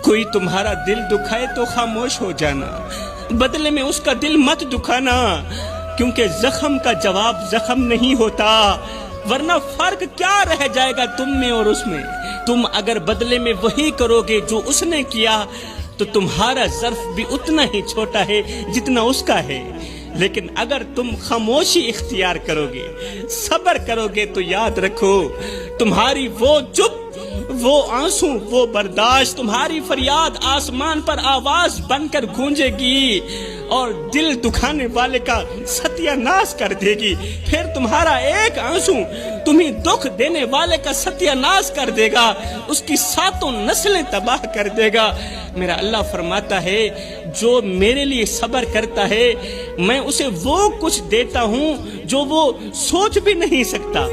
کوئی تمہارا دل دکھائے تو خاموش ہو جانا، بدلے میں اس کا دل مت دکھانا، کیونکہ زخم کا جواب زخم نہیں ہوتا، ورنہ فرق کیا رہ جائے گا تم میں اور اس میں۔ تم اگر بدلے میں وہی کرو گے جو اس نے کیا تو تمہارا ظرف بھی اتنا ہی چھوٹا ہے جتنا اس کا ہے، لیکن اگر تم خاموشی اختیار کرو گے، صبر کرو گے تو یاد رکھو تمہاری وہ چپ، وہ آنسو، وہ برداشت، تمہاری فریاد آسمان پر آواز بن کر گونجے گی اور دل دکھانے والے کا ستیہ ناش کر دے گی۔ پھر تمہارا ایک آنسو تمہیں دکھ دینے والے کا ستیہ ناش کر دے گا، اس کی ساتوں نسلیں تباہ کر دے گا۔ میرا اللہ فرماتا ہے جو میرے لیے صبر کرتا ہے میں اسے وہ کچھ دیتا ہوں جو وہ سوچ بھی نہیں سکتا۔